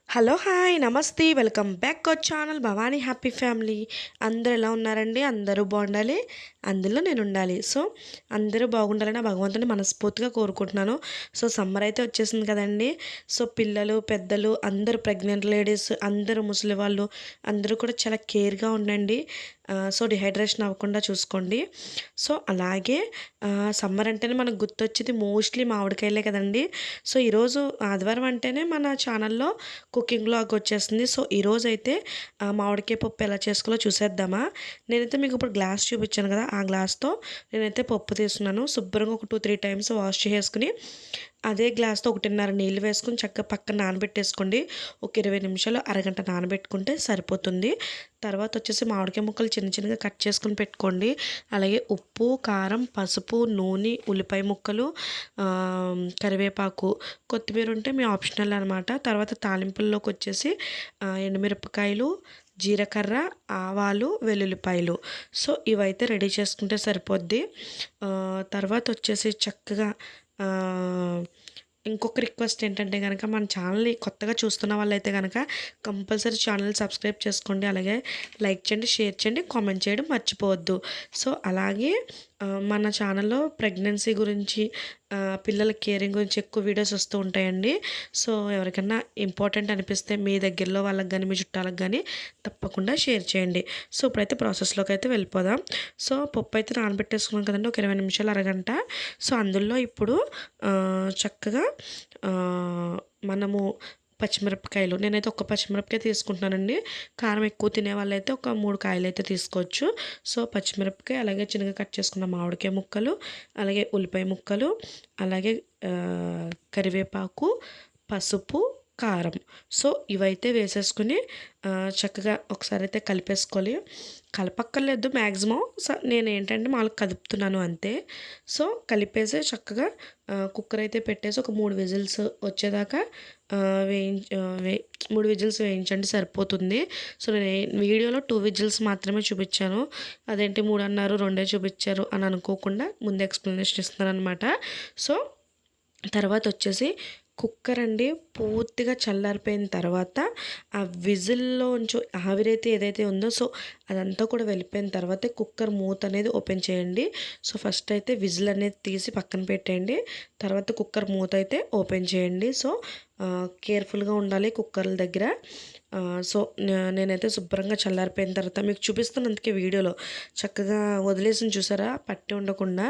Hello hi నమస్తే welcome back our channel Bhavani happy family. అందరూ ఎలా ఉన్నారండి? అందరూ బాగుండాలి, అందులో నేను ఉండాలి. సో అందరూ బాగుండాలని భగవంతుని మనస్ఫూర్తిగా కోరుకుంటున్నాను. సో సమ్మర్ అయితే వచ్చేసింది కదండి. సో పిల్లలు పెద్దలు అందరూ ప్రెగ్నెంట్ లేడీస్ అందరూ ముసలి వాళ్ళు అందరూ కూడా చాలా కేర్గా ఉండండి. సో డిహైడ్రేషన్ అవ్వకుండా చూసుకోండి. సో అలాగే సమ్మర్ అంటేనే మనకు గుర్తొచ్చేది మోస్ట్లీ మామిడికాయలే కదండి. సో ఈరోజు ఆదివారం అంటేనే మన ఛానల్లో కుకింగ్ వ్లాగ్ వచ్చేస్తుంది. సో ఈరోజైతే మామిడికాయ పప్పు ఎలా చేసుకోవాలో చూసేద్దామా. నేనైతే మీకు ఇప్పుడు గ్లాస్ చూపించాను కదా, ఆ గ్లాస్తో నేనైతే పప్పు తీసుకున్నాను. శుభ్రంగా ఒక 2-3 టైమ్స్ వాష్ చేసుకుని అదే గ్లాస్తో 1.5 నీళ్ళు వేసుకుని చక్కగా పక్కన నానబెట్టేసుకోండి. ఒక 20 నిమిషాలు అరగంట నానబెట్టుకుంటే సరిపోతుంది. తర్వాత వచ్చేసి మామిడికాయ ముక్కలు చిన్న చిన్నగా కట్ చేసుకుని పెట్టుకోండి. అలాగే ఉప్పు, కారం, పసుపు, నూనె, ఉల్లిపాయ ముక్కలు, కరివేపాకు, కొత్తిమీర ఉంటే మీ ఆప్షనల్ అనమాట. తర్వాత తాలింపుల్లోకి వచ్చేసి ఎండుమిరపకాయలు, జీలకర్ర, ఆవాలు, వెల్లుల్లిపాయలు. సో ఇవైతే రెడీ చేసుకుంటే సరిపోద్ది. తర్వాత వచ్చేసి చక్కగా ఇంకొక రిక్వెస్ట్ ఏంటంటే కనుక మన ఛానల్ని కొత్తగా చూస్తున్న వాళ్ళైతే కనుక కంపల్సరీ ఛానల్ సబ్స్క్రైబ్ చేసుకోండి. అలాగే లైక్ చేయండి, షేర్ చేయండి, కామెంట్ చేయడం మర్చిపోవద్దు. సో అలాగే మన ఛానల్లో ప్రెగ్నెన్సీ గురించి, పిల్లల కేరింగ్ గురించి ఎక్కువ వీడియోస్ వస్తూ ఉంటాయండి. సో ఎవరికైనా ఇంపార్టెంట్ అనిపిస్తే మీ దగ్గరలో వాళ్ళకి కానీ మీ చుట్టాలకు కానీ తప్పకుండా షేర్ చేయండి. సో ఇప్పుడైతే ప్రాసెస్లోకి అయితే వెళ్ళిపోదాం. సో పప్పు అయితే నానబెట్టేసుకున్నాం కదండి, ఒక 20 నిమిషాలు అరగంట. సో అందులో ఇప్పుడు చక్కగా మనము పచ్చిమిరపకాయలు, నేనైతే ఒక పచ్చిమిరపకాయ తీసుకుంటున్నానండి. కారం ఎక్కువ తినే వాళ్ళైతే ఒక 3 కాయలు అయితే తీసుకోవచ్చు. సో పచ్చిమిరపకాయ, అలాగే చిన్నగా కట్ చేసుకున్న మామిడికాయ ముక్కలు, అలాగే ఉల్లిపాయ ముక్కలు, అలాగే కరివేపాకు, పసుపు, కారం. సో ఇవైతే వేసేసుకుని చక్కగా ఒకసారి అయితే కలిపేసుకోవాలి. కలపక్కర్లేదు మ్యాక్సిమం. సో నేను ఏంటంటే మామూలుగా కదుపుతున్నాను అంతే. సో కలిపేసి చక్కగా కుక్కర్ అయితే పెట్టేసి ఒక 3 విజిల్స్ వచ్చేదాకా వేయించి 3 విజిల్స్ వేయించండి సరిపోతుంది. సో నేను వీడియోలో 2 విజిల్స్ మాత్రమే చూపించాను. అదేంటి 3 అన్నారు 2 చూపించారు అని అనుకోకుండా ముందు ఎక్స్ప్లెనేషన్ ఇస్తున్నాను అనమాట. సో తర్వాత వచ్చేసి కుక్కర్ అండి పూర్తిగా చల్లారిపోయిన తర్వాత ఆ విజిల్లోంచి ఆవిరైతే ఏదైతే ఉందో సో అదంతా కూడా వెళ్ళిపోయిన తర్వాత కుక్కర్ మూత అనేది ఓపెన్ చేయండి. సో ఫస్ట్ అయితే విజిల్ అనేది తీసి పక్కన పెట్టేయండి. తర్వాత కుక్కర్ మూత అయితే ఓపెన్ చేయండి. సో కేర్ఫుల్గా ఉండాలి కుక్కర్ల దగ్గర. సో నేనైతే శుభ్రంగా చల్లారిపోయిన తర్వాత మీకు చూపిస్తున్నందుకే వీడియోలో చక్కగా వదిలేసి చూసారా, పట్టి ఉండకుండా.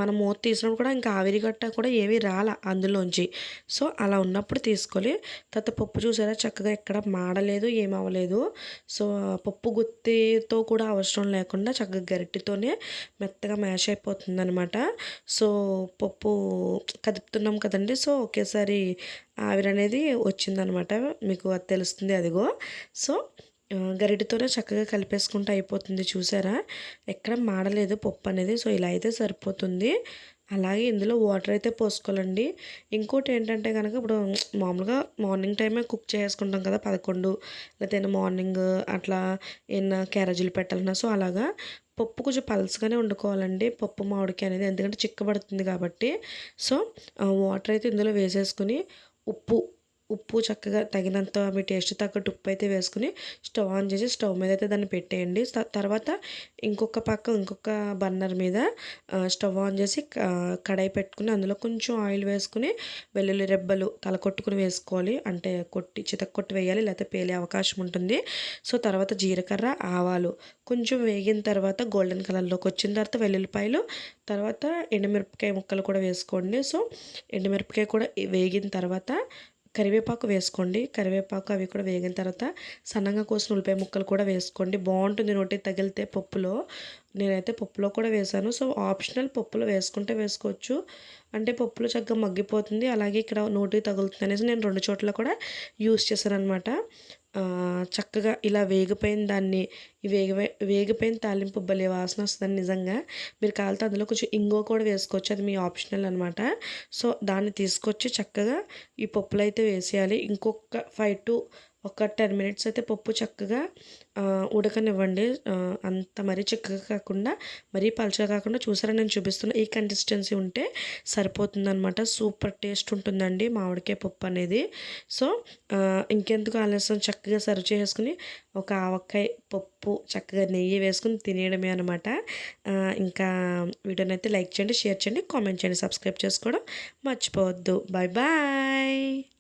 మనం మూత తీసినప్పుడు కూడా ఇంకా ఆవిరి గట్ట కూడా ఏమీ రాలా అందులోంచి. సో అలా ఉన్నప్పుడు తీసుకోవాలి. తర్వాత పప్పు చూసారా చక్కగా ఎక్కడ మాడలేదు, ఏమవ్వలేదు. సో పప్పు గుత్తితో కూడా అవసరం లేకుండా చక్కగా గరిటెతోనే మెత్తగా మ్యాష్ అయిపోతుంది అనమాట. సో పప్పు కదుపుతున్నాం కదండి, సో ఒకేసారి ఆవిరి అనేది వచ్చిందనమాట. మీకు అది తెలుస్తుంది అదిగో. సో గరిటెతోనే చక్కగా కలిపేసుకుంటూ అయిపోతుంది చూసారా, ఎక్కడ మాడలేదు పప్పు అనేది. సో ఇలా అయితే సరిపోతుంది. అలాగే ఇందులో వాటర్ అయితే పోసుకోవాలండి. ఇంకోటి ఏంటంటే కనుక ఇప్పుడు మామూలుగా మార్నింగ్ టైమే కుక్ చేసుకుంటాం కదా, 11 లేకపోతే మార్నింగ్ అట్లా ఏమన్నా క్యారేజీలు పెట్టాలన్నా. సో అలాగా పప్పు కొంచెం పల్స్గానే వండుకోవాలండి, పప్పు మామిడికాయ అనేది, ఎందుకంటే చిక్కబడుతుంది కాబట్టి. సో వాటర్ అయితే ఇందులో వేసేసుకుని ఉప్పు ఉప్పు చక్కగా తగినంత మీ టేస్ట్ తగ్గట్టు ఉప్పు అయితే వేసుకుని స్టవ్ ఆన్ చేసి స్టవ్ మీద అయితే దాన్ని పెట్టేయండి. తర్వాత ఇంకొక బర్నర్ మీద స్టవ్ ఆన్ చేసి కడాయి పెట్టుకుని అందులో కొంచెం ఆయిల్ వేసుకుని వెల్లుల్లి రెబ్బలు తలకొట్టుకుని వేసుకోవాలి. అంటే చితక్కొట్టి వేయాలి, లేకపోతే పేలే అవకాశం ఉంటుంది. సో తర్వాత జీలకర్ర, ఆవాలు కొంచెం వేగిన తర్వాత గోల్డెన్ కలర్లోకి వచ్చిన తర్వాత వెల్లుల్లిపాయలు, తర్వాత ఎండుమిరపకాయ ముక్కలు కూడా వేసుకోండి. సో ఎండుమిరపకాయ కూడా వేగిన తర్వాత కరివేపాకు వేసుకోండి. కరివేపాకు అవి కూడా వేగిన తర్వాత సన్నగా కోసిన ఉల్లిపాయ ముక్కలు కూడా వేసుకోండి. బాగుంటుంది నోటికి తగిలితే పప్పులో. నేనైతే పప్పులో కూడా వేసాను. సో ఆప్షనల్, పప్పులో వేసుకుంటే వేసుకోవచ్చు. అంటే పప్పులో చక్కగా మగ్గిపోతుంది, అలాగే ఇక్కడ నోటికి తగులుతుంది అనేసి నేను 2 చోట్ల కూడా యూస్ చేశాను అనమాట. చక్కగా ఇలా వేగిపోయిన దాన్ని వేగిపోయిన తాలింపు భలే వాసన వస్తుందని నిజంగా. మీరు కావాలంటే అందులో కొంచెం ఇంగువ కూడా వేసుకోవచ్చు, అది మీ ఆప్షనల్ అనమాట. సో దాన్ని తీసుకొచ్చి చక్కగా ఈ పప్పులో అయితే వేసేయాలి. ఇంకొక 5 to ఒక 10 మినిట్స్ అయితే పప్పు చక్కగా ఉడకనివ్వండి. అంత మరీ చిక్కగా కాకుండా, మరీ పలుచగా కాకుండా చూసారా నేను చూపిస్తున్న ఈ కన్సిస్టెన్సీ ఉంటే సరిపోతుందనమాట. సూపర్ టేస్ట్ ఉంటుందండి మామిడికాయ పప్పు అనేది. సో, ఇంకెందుకు ఆలస్యం చక్కగా సర్వ్ చేసుకొని ఒక ఆవకాయ పప్పు చక్కగా నెయ్యి వేసుకొని తినేయడమే అనమాట. ఇంకా వీడియోనైతే లైక్ చేయండి, షేర్ చేయండి, కామెంట్ చేయండి, సబ్స్క్రైబ్ చేసుకోవడం మర్చిపోవద్దు. Bye bye.